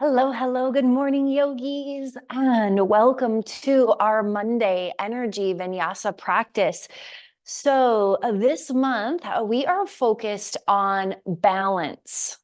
Hello, hello, good morning, yogis, and welcome to our Monday Energy Vinyasa practice. So this month, we are focused on balance.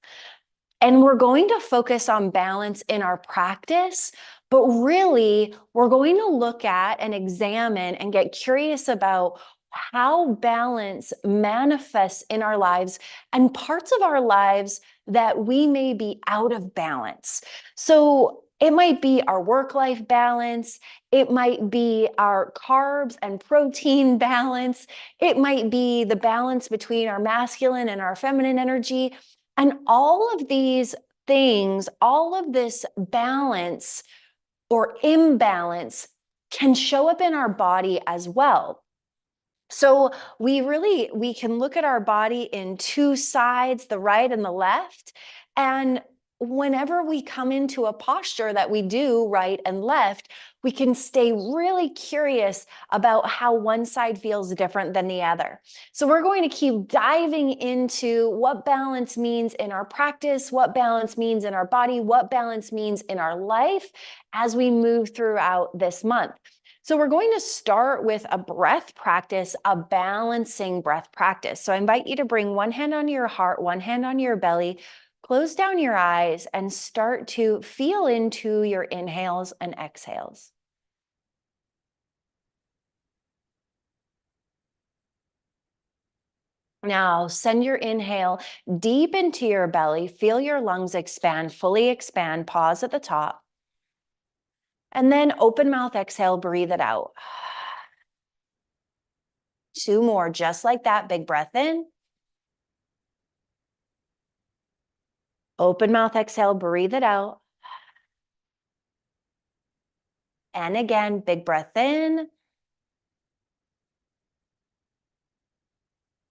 And we're going to focus on balance in our practice, but really, we're going to look at and examine and get curious about how balance manifests in our lives and parts of our lives that we may be out of balance. So it might be our work-life balance. It might be our carbs and protein balance. It might be the balance between our masculine and our feminine energy. And all of these things, all of this balance or imbalance can show up in our body as well. So we can look at our body in two sides, the right and the left. And whenever we come into a posture that we do right and left, we can stay really curious about how one side feels different than the other. So we're going to keep diving into what balance means in our practice, what balance means in our body, what balance means in our life as we move throughout this month. So we're going to start with a breath practice, a balancing breath practice. So I invite you to bring one hand on your heart, one hand on your belly, close down your eyes, and start to feel into your inhales and exhales. Now send your inhale deep into your belly. Feel your lungs expand, fully expand. Pause at the top. And then open mouth exhale, breathe it out. Two more, just like that. Big breath in. Open mouth exhale, breathe it out. And again, big breath in.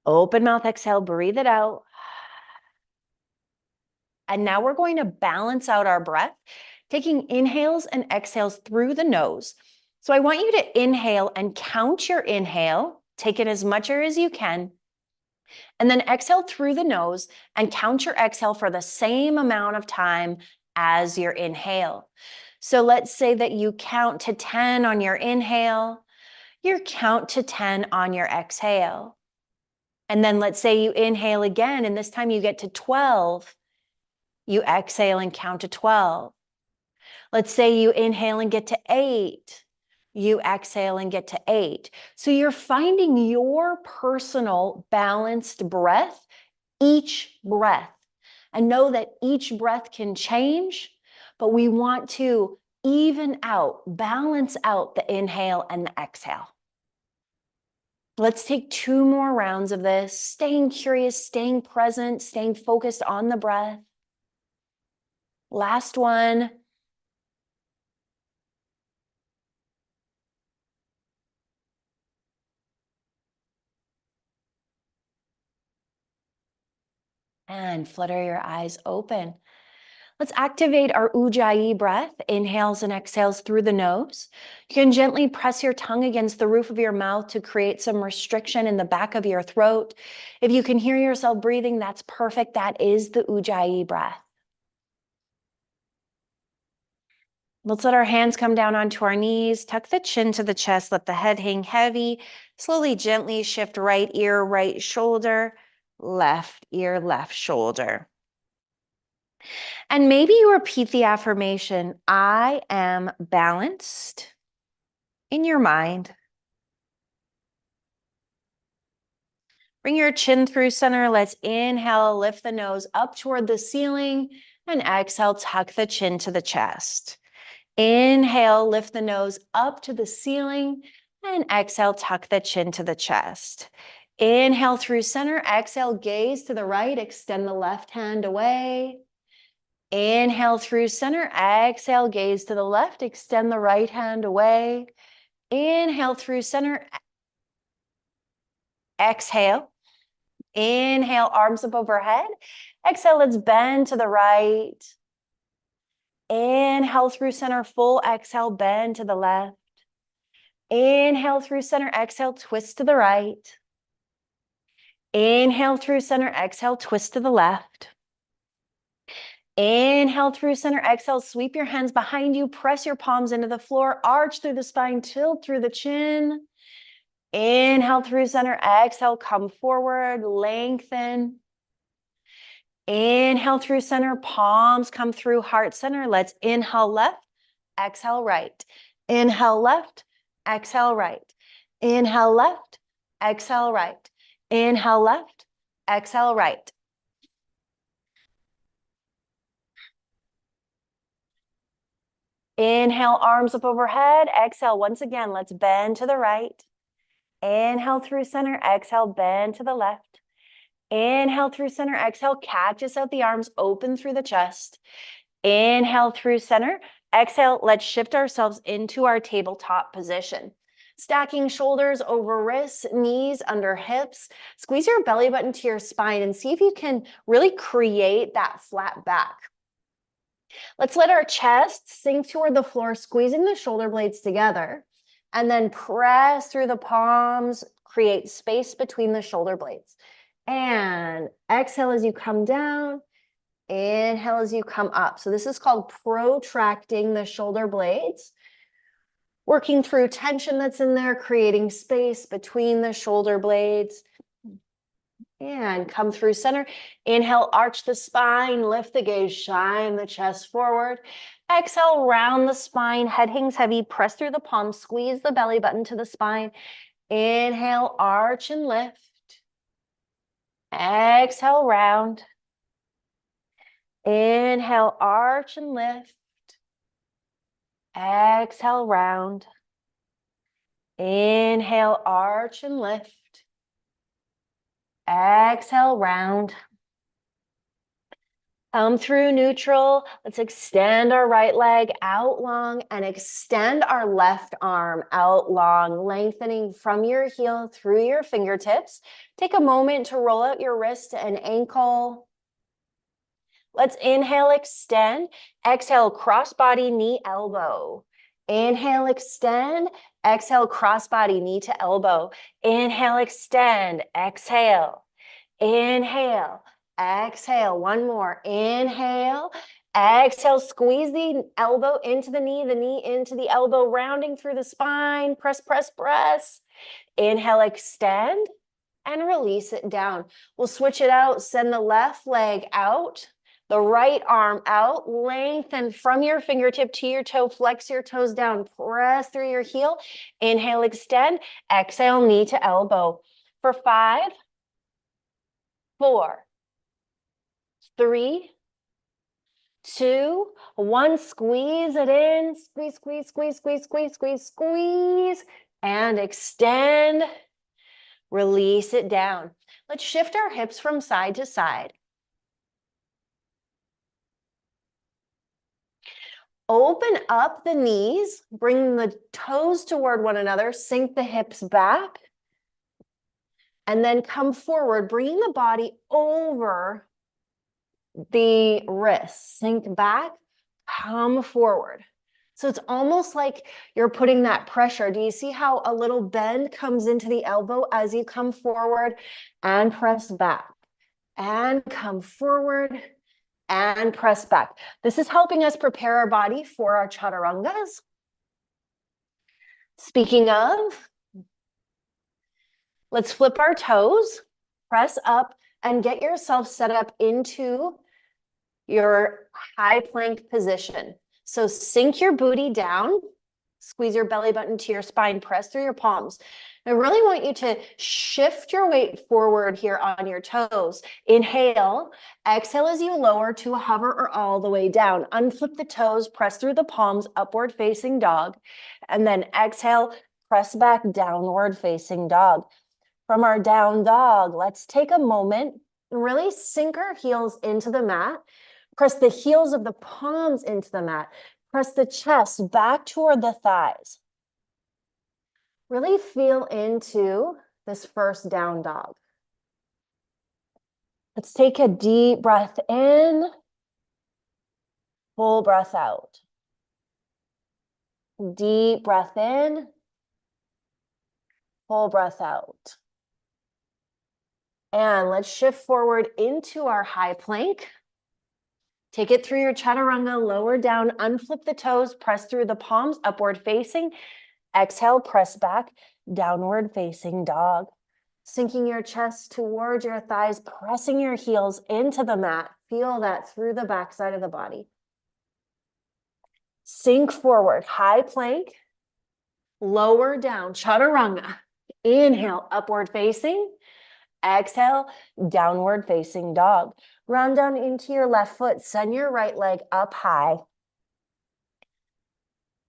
Open mouth exhale, breathe it out. And now we're going to balance out our breath, taking inhales and exhales through the nose. So I want you to inhale and count your inhale. Take it as much as you can. And then exhale through the nose and count your exhale for the same amount of time as your inhale. So let's say that you count to 10 on your inhale, you count to 10 on your exhale. And then let's say you inhale again, and this time you get to 12. You exhale and count to 12. Let's say you inhale and get to 8. You exhale and get to 8. So you're finding your personal balanced breath, each breath. And know that each breath can change, but we want to even out, balance out the inhale and the exhale. Let's take 2 more rounds of this, staying curious, staying present, staying focused on the breath. Last one. And flutter your eyes open. Let's activate our Ujjayi breath, inhales and exhales through the nose. You can gently press your tongue against the roof of your mouth to create some restriction in the back of your throat. If you can hear yourself breathing, that's perfect. That is the Ujjayi breath. Let's let our hands come down onto our knees, tuck the chin to the chest, let the head hang heavy. Slowly, gently shift right ear, right shoulder, left ear, left shoulder. And maybe you repeat the affirmation, I am balanced, in your mind. Bring your chin through center. Let's inhale, lift the nose up toward the ceiling, and exhale, tuck the chin to the chest. Inhale, lift the nose up to the ceiling, and exhale, tuck the chin to the chest. Inhale through center, exhale, gaze to the right, extend the left hand away. Inhale through center, exhale, gaze to the left, extend the right hand away. Inhale through center, exhale. Inhale, arms up overhead. Exhale, let's bend to the right. Inhale through center, full exhale, bend to the left. Inhale through center, exhale, twist to the right. Inhale through center, exhale, twist to the left. Inhale through center, exhale, sweep your hands behind you, press your palms into the floor, arch through the spine, tilt through the chin. Inhale through center, exhale, come forward, lengthen. Inhale through center, palms come through heart center. Let's inhale left, exhale right. Inhale left, exhale right. Inhale left, exhale right. Inhale left, exhale right. Inhale, arms up overhead. Exhale, once again, let's bend to the right. Inhale through center, exhale, bend to the left. Inhale through center, exhale, cactus out the arms, open through the chest. Inhale through center, exhale, let's shift ourselves into our tabletop position. Stacking shoulders over wrists, knees under hips. Squeeze your belly button to your spine and see if you can really create that flat back. Let's let our chest sink toward the floor, squeezing the shoulder blades together, and then press through the palms, create space between the shoulder blades. And exhale as you come down, inhale as you come up. So this is called protracting the shoulder blades, working through tension that's in there, creating space between the shoulder blades. And come through center. Inhale, arch the spine, lift the gaze, shine the chest forward. Exhale, round the spine, head hangs heavy, press through the palms, squeeze the belly button to the spine. Inhale, arch and lift. Exhale, round. Inhale, arch and lift. Exhale, round. Inhale, arch and lift. Exhale, round. Come through neutral. Let's extend our right leg out long and extend our left arm out long, lengthening from your heel through your fingertips. Take a moment to roll out your wrist and ankle. Let's inhale, extend. Exhale, crossbody, knee, elbow. Inhale, extend. Exhale, crossbody, knee to elbow. Inhale, extend. Exhale. Inhale. Exhale. One more. Inhale. Exhale. Squeeze the elbow into the knee into the elbow, rounding through the spine. Press, press, press. Inhale, extend, and release it down. We'll switch it out. Send the left leg out. The right arm out, lengthen from your fingertip to your toe, flex your toes down, press through your heel. Inhale, extend, exhale, knee to elbow. For 5, 4, 3, 2, 1. Squeeze it in, squeeze, squeeze, squeeze, squeeze, squeeze, squeeze, squeeze, and extend. Release it down. Let's shift our hips from side to side. Open up the knees, bring the toes toward one another, sink the hips back, and then come forward, bringing the body over the wrists. Sink back, come forward. So it's almost like you're putting that pressure. Do you see how a little bend comes into the elbow as you come forward and press back and come forward and press back? This is helping us prepare our body for our chaturangas. Speaking of, let's flip our toes, press up, and get yourself set up into your high plank position. So sink your booty down, squeeze your belly button to your spine, press through your palms. I really want you to shift your weight forward here on your toes. Inhale, exhale as you lower to a hover or all the way down. Unflip the toes, press through the palms, upward facing dog, and then exhale, press back, downward facing dog. From our down dog, let's take a moment and really sink our heels into the mat. Press the heels of the palms into the mat. Press the chest back toward the thighs. Really feel into this first down dog. Let's take a deep breath in, full breath out. Deep breath in, full breath out. And let's shift forward into our high plank. Take it through your chaturanga, lower down, unflip the toes, press through the palms, upward facing. Exhale, press back, downward facing dog. Sinking your chest towards your thighs, pressing your heels into the mat. Feel that through the backside of the body. Sink forward, high plank, lower down, chaturanga. Inhale, upward facing. Exhale, downward facing dog. Round down into your left foot, send your right leg up high.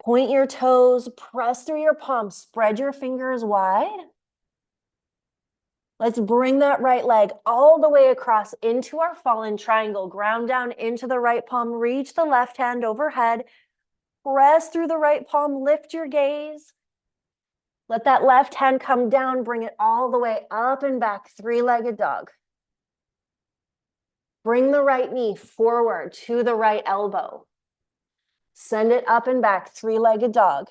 Point your toes, press through your palms, spread your fingers wide. Let's bring that right leg all the way across into our fallen triangle. Ground down into the right palm, reach the left hand overhead. Press through the right palm, lift your gaze. Let that left hand come down, bring it all the way up and back, three-legged dog. Bring the right knee forward to the right elbow. Send it up and back, three-legged dog.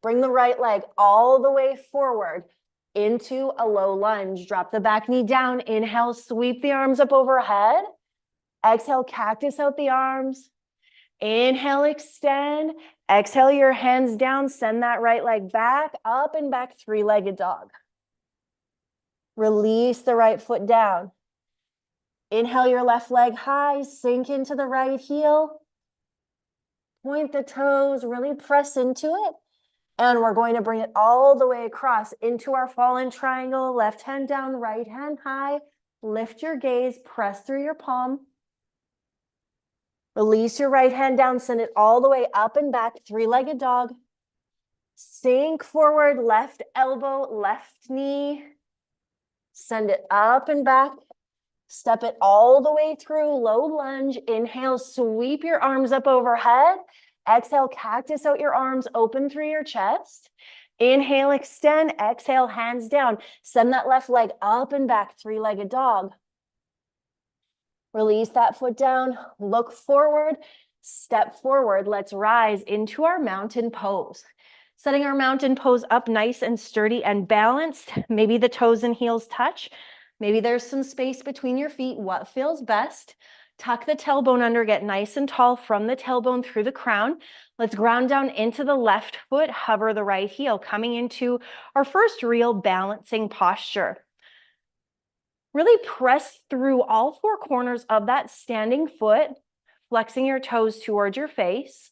Bring the right leg all the way forward into a low lunge. Drop the back knee down. Inhale, sweep the arms up overhead. Exhale, cactus out the arms. Inhale, extend. Exhale, your hands down. Send that right leg back, up and back, three-legged dog. Release the right foot down. Inhale your left leg high, sink into the right heel. Point the toes, really press into it. And we're going to bring it all the way across into our fallen triangle. Left hand down, right hand high. Lift your gaze, press through your palm. Release your right hand down, send it all the way up and back, three-legged dog. Sink forward, left elbow, left knee. Send it up and back. Step it all the way through, low lunge. Inhale, sweep your arms up overhead. Exhale, cactus out your arms, open through your chest. Inhale, extend. Exhale, hands down. Send that left leg up and back, three-legged dog. Release that foot down, look forward, step forward. Let's rise into our mountain pose. Setting our mountain pose up nice and sturdy and balanced. Maybe the toes and heels touch. Maybe there's some space between your feet. What feels best? Tuck the tailbone under, get nice and tall from the tailbone through the crown. Let's ground down into the left foot, hover the right heel, coming into our first real balancing posture. Really press through all four corners of that standing foot, flexing your toes towards your face.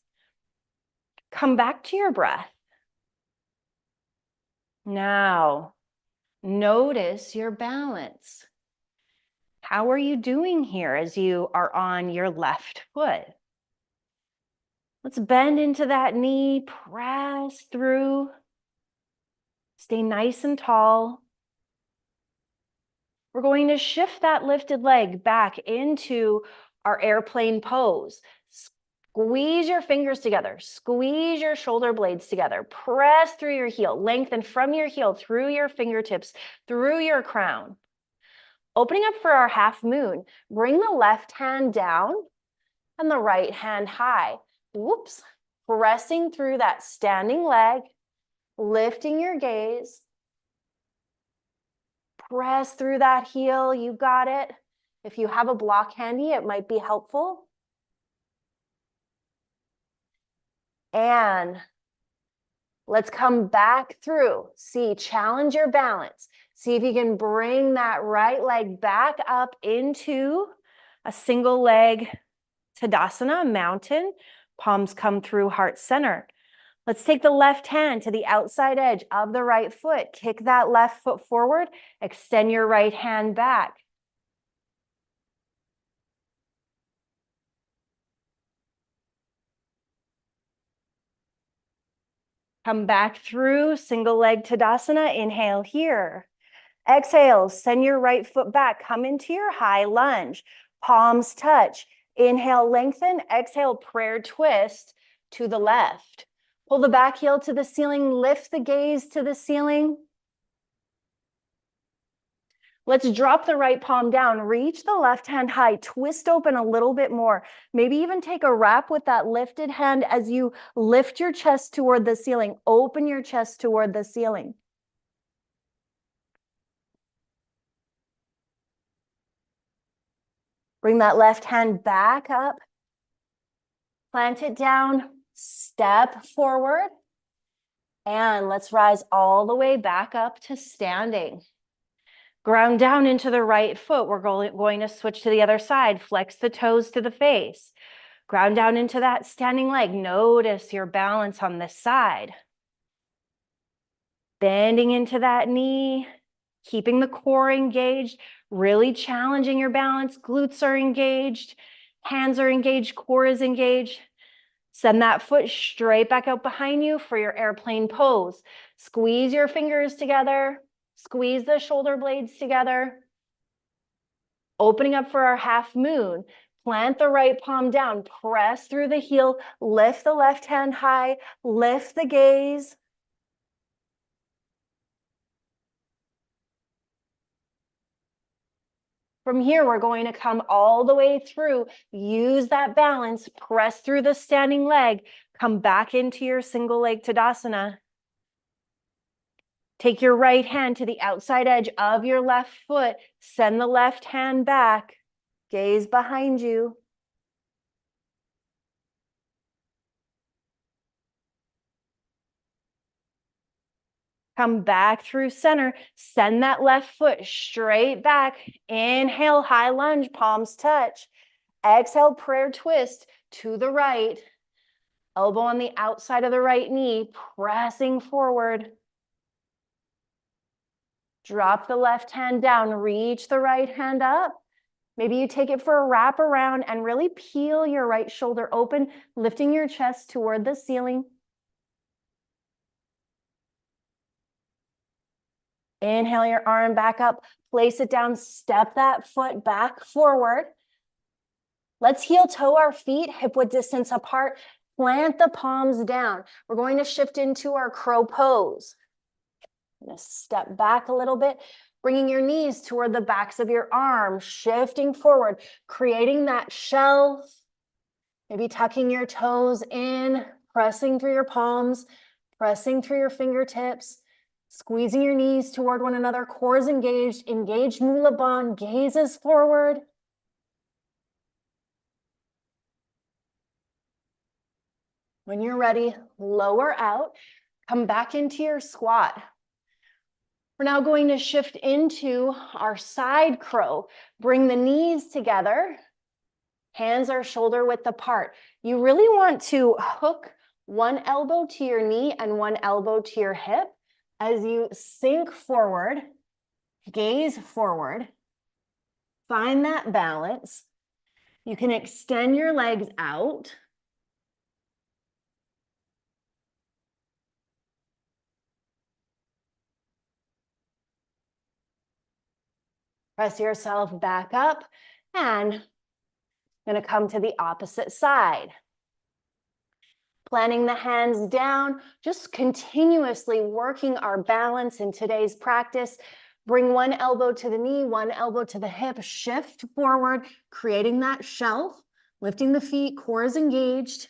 Come back to your breath. Now, notice your balance. How are you doing here as you are on your left foot? Let's bend into that knee, press through. Stay nice and tall. We're going to shift that lifted leg back into our airplane pose. Squeeze your fingers together. Squeeze your shoulder blades together. Press through your heel. Lengthen from your heel through your fingertips, through your crown. Opening up for our half moon. Bring the left hand down and the right hand high. Whoops. Pressing through that standing leg. Lifting your gaze. Press through that heel, you got it. If you have a block handy, it might be helpful. And let's come back through. See, challenge your balance. See if you can bring that right leg back up into a single leg Tadasana, mountain. Palms come through heart center. Let's take the left hand to the outside edge of the right foot. Kick that left foot forward. Extend your right hand back. Come back through single leg Tadasana. Inhale here. Exhale, send your right foot back. Come into your high lunge. Palms touch. Inhale, lengthen. Exhale, prayer twist to the left. Pull the back heel to the ceiling, lift the gaze to the ceiling. Let's drop the right palm down, reach the left hand high, twist open a little bit more. Maybe even take a wrap with that lifted hand as you lift your chest toward the ceiling. Open your chest toward the ceiling. Bring that left hand back up. Plant it down, step forward. And let's rise all the way back up to standing. Ground down into the right foot. We're going to switch to the other side. Flex the toes to the face. Ground down into that standing leg. Notice your balance on this side. Bending into that knee, keeping the core engaged, really challenging your balance. Glutes are engaged, hands are engaged, core is engaged. Send that foot straight back out behind you for your airplane pose. Squeeze your fingers together. Squeeze the shoulder blades together. Opening up for our half moon. Plant the right palm down. Press through the heel. Lift the left hand high. Lift the gaze. From here, we're going to come all the way through. Use that balance. Press through the standing leg. Come back into your single leg Tadasana. Take your right hand to the outside edge of your left foot. Send the left hand back. Gaze behind you. Come back through center. Send that left foot straight back. Inhale, high lunge, palms touch. Exhale, prayer twist to the right. Elbow on the outside of the right knee, pressing forward. Drop the left hand down, reach the right hand up. Maybe you take it for a wrap around and really peel your right shoulder open, lifting your chest toward the ceiling. Inhale your arm back up, place it down, step that foot back forward. Let's heel toe our feet, hip width distance apart. Plant the palms down. We're going to shift into our crow pose. I'm going to step back a little bit, bringing your knees toward the backs of your arms, shifting forward, creating that shelf. Maybe tucking your toes in, pressing through your palms, pressing through your fingertips, squeezing your knees toward one another, core is engaged, engaged Mula Bandha, gazes forward. When you're ready, lower out, come back into your squat. We're now going to shift into our side crow. Bring the knees together. Hands are shoulder width apart. You really want to hook one elbow to your knee and one elbow to your hip as you sink forward, gaze forward. Find that balance. You can extend your legs out. Press yourself back up and going to come to the opposite side. Planting the hands down, just continuously working our balance in today's practice. Bring one elbow to the knee, one elbow to the hip, shift forward, creating that shelf, lifting the feet, core is engaged.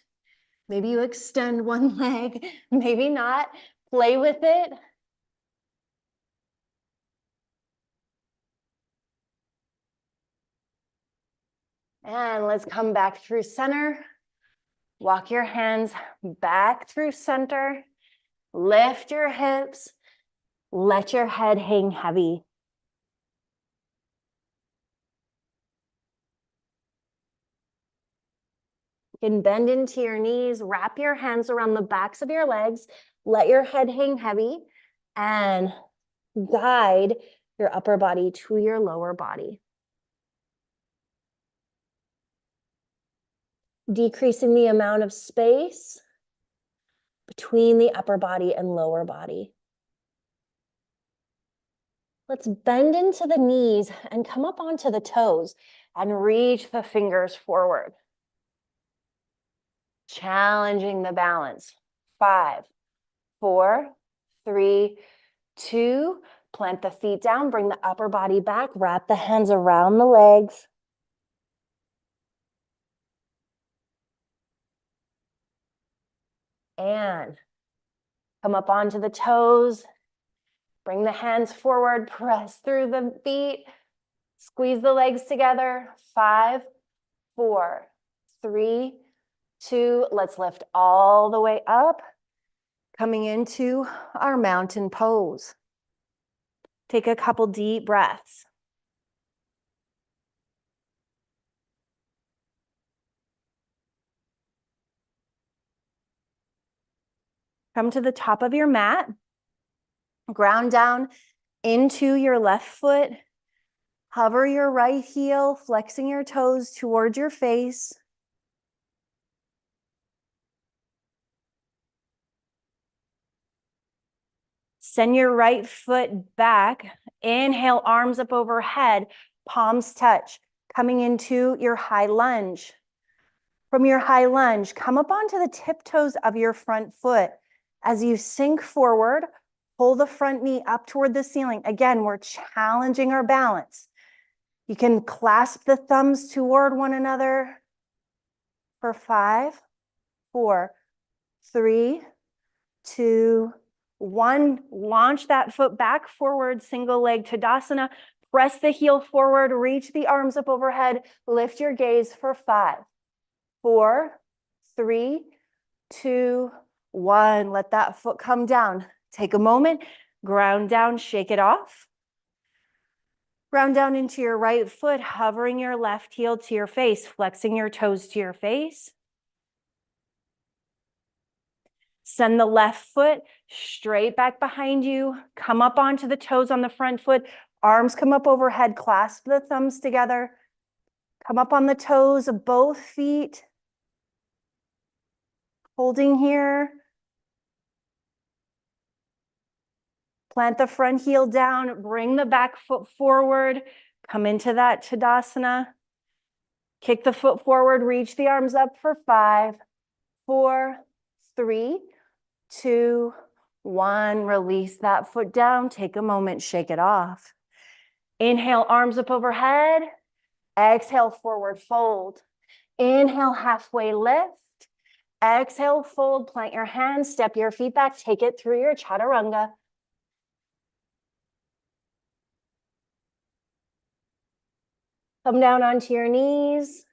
Maybe you extend one leg, maybe not. Play with it. And let's come back through center. Walk your hands back through center. Lift your hips. Let your head hang heavy. You can bend into your knees, wrap your hands around the backs of your legs, let your head hang heavy, and guide your upper body to your lower body. Decreasing the amount of space between the upper body and lower body. Let's bend into the knees and come up onto the toes and reach the fingers forward. Challenging the balance. 5, 4, 3, 2. Plant the feet down, bring the upper body back, wrap the hands around the legs. And come up onto the toes. Bring the hands forward, press through the feet. Squeeze the legs together. 5, 4, 3, 2. Let's lift all the way up. Coming into our mountain pose. Take a couple deep breaths. Come to the top of your mat. Ground down into your left foot. Hover your right heel, flexing your toes towards your face. Send your right foot back. Inhale, arms up overhead, palms touch. Coming into your high lunge. From your high lunge, come up onto the tiptoes of your front foot. As you sink forward, pull the front knee up toward the ceiling. Again, we're challenging our balance. You can clasp the thumbs toward one another for 5, 4, 3, 2, 1. Launch that foot back forward, single leg Tadasana. Press the heel forward, reach the arms up overhead. Lift your gaze for 5, 4, 3, 2, 1. Let that foot come down. Take a moment, ground down, shake it off. Ground down into your right foot, hovering your left heel to your face, flexing your toes to your face. Send the left foot straight back behind you. Come up onto the toes on the front foot. Arms come up overhead, clasp the thumbs together. Come up on the toes of both feet. Holding here. Plant the front heel down, bring the back foot forward. Come into that Tadasana. Kick the foot forward, reach the arms up for 5, 4, 3, 2, 1. Release that foot down. Take a moment, shake it off. Inhale, arms up overhead. Exhale, forward fold. Inhale, halfway lift. Exhale, fold. Plant your hands, step your feet back. Take it through your chaturanga. Come down onto your knees.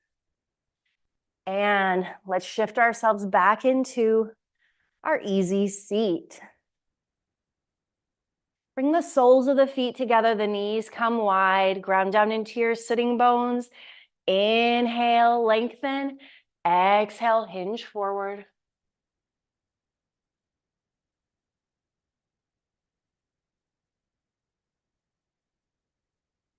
And let's shift ourselves back into our easy seat. Bring the soles of the feet together, the knees come wide, ground down into your sitting bones. Inhale, lengthen. Exhale, hinge forward.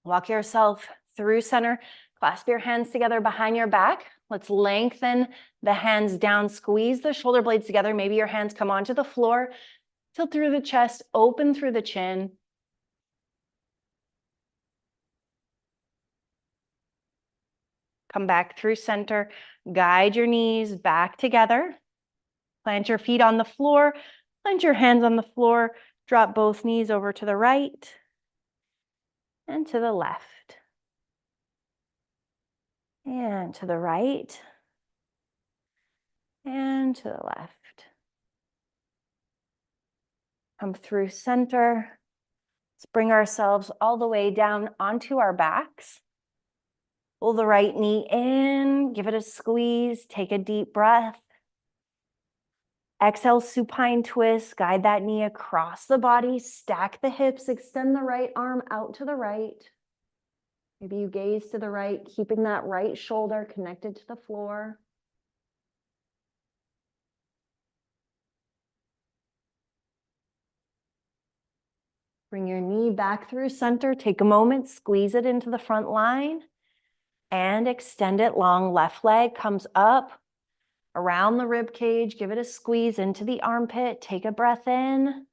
Walk yourself through center. Clasp your hands together behind your back. Let's lengthen the hands down. Squeeze the shoulder blades together. Maybe your hands come onto the floor. Tilt through the chest, open through the chin. Come back through center. Guide your knees back together. Plant your feet on the floor. Plant your hands on the floor. Drop both knees over to the right and to the left. And to the right and to the left. Come through center. Let's bring ourselves all the way down onto our backs. Pull the right knee in, give it a squeeze, take a deep breath. Exhale, supine twist, guide that knee across the body, stack the hips, extend the right arm out to the right. Maybe you gaze to the right, keeping that right shoulder connected to the floor. Bring your knee back through center, take a moment, squeeze it into the front line, and extend it long. Left leg comes up around the rib cage, give it a squeeze into the armpit, take a breath in.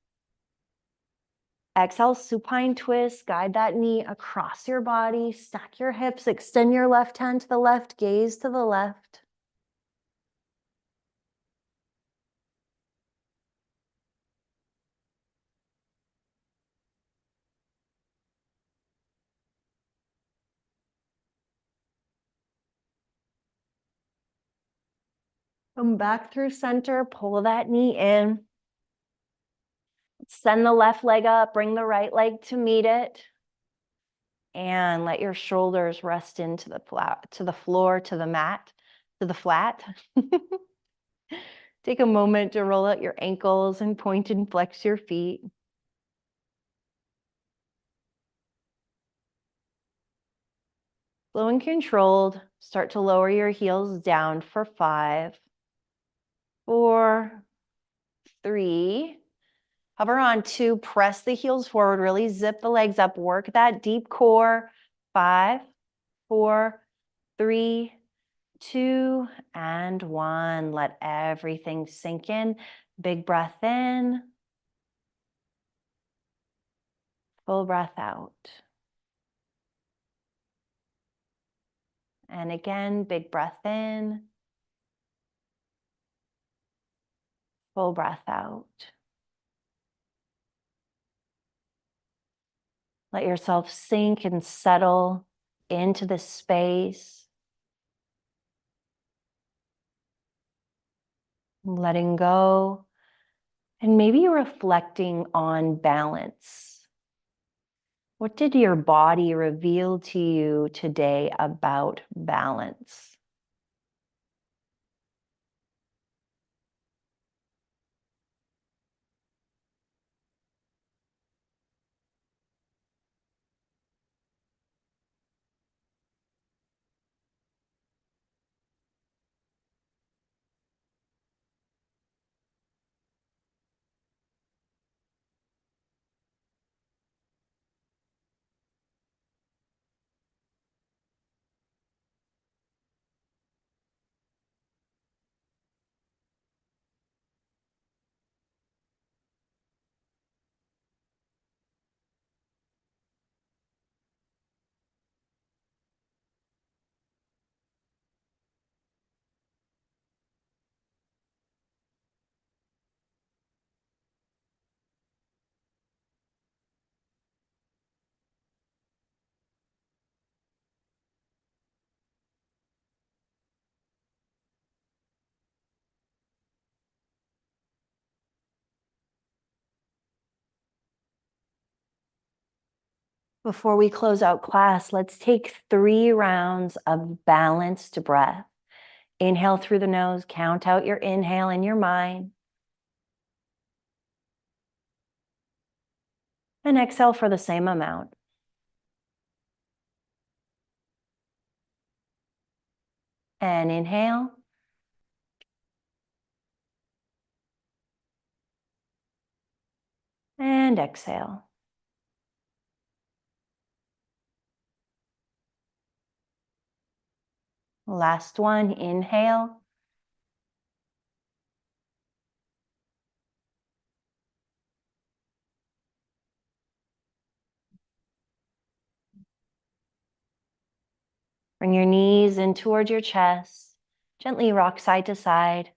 Exhale, supine twist, guide that knee across your body, stack your hips, extend your left hand to the left, gaze to the left. Come back through center, pull that knee in. Send the left leg up, bring the right leg to meet it. And let your shoulders rest into the floor, to the mat, to the flat. Take a moment to roll out your ankles and point and flex your feet. Slow and controlled, start to lower your heels down for 5, 4, 3. Hover on 2, press the heels forward, really zip the legs up, work that deep core. 5, 4, 3, 2, and 1. Let everything sink in. Big breath in. Full breath out. And again, big breath in. Full breath out. Let yourself sink and settle into the space. Letting go. And maybe reflecting on balance. What did your body reveal to you today about balance? Before we close out class, let's take 3 rounds of balanced breath. Inhale through the nose, count out your inhale in your mind. And exhale for the same amount. And inhale. And exhale. Last one, inhale. Bring your knees in towards your chest. Gently rock side to side.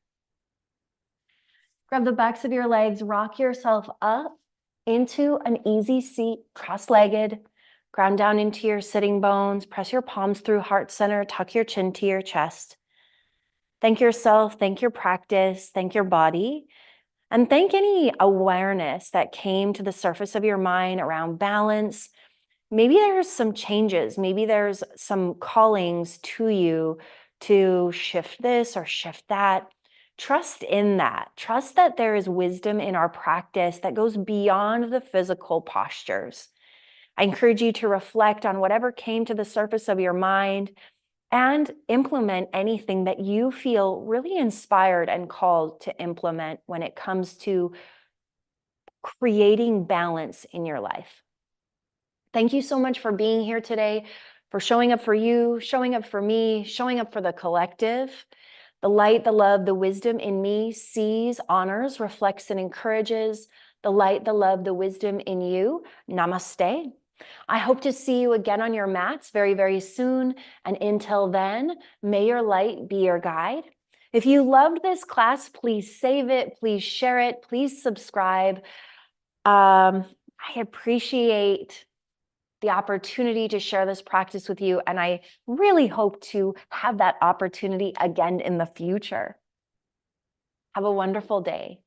Grab the backs of your legs, rock yourself up into an easy seat, cross-legged. Ground down into your sitting bones. Press your palms through heart center. Tuck your chin to your chest. Thank yourself, thank your practice, thank your body, and thank any awareness that came to the surface of your mind around balance. Maybe there's some changes. Maybe there's some callings to you to shift this or shift that. Trust in that. Trust that there is wisdom in our practice that goes beyond the physical postures. I encourage you to reflect on whatever came to the surface of your mind and implement anything that you feel really inspired and called to implement when it comes to creating balance in your life. Thank you so much for being here today, for showing up for you, showing up for me, showing up for the collective. The light, the love, the wisdom in me sees, honors, reflects, and encourages. The light, the love, the wisdom in you. Namaste. I hope to see you again on your mats very, very soon. And until then, may your light be your guide. If you loved this class, please save it, please share it, please subscribe. I appreciate the opportunity to share this practice with you, and I really hope to have that opportunity again in the future. Have a wonderful day.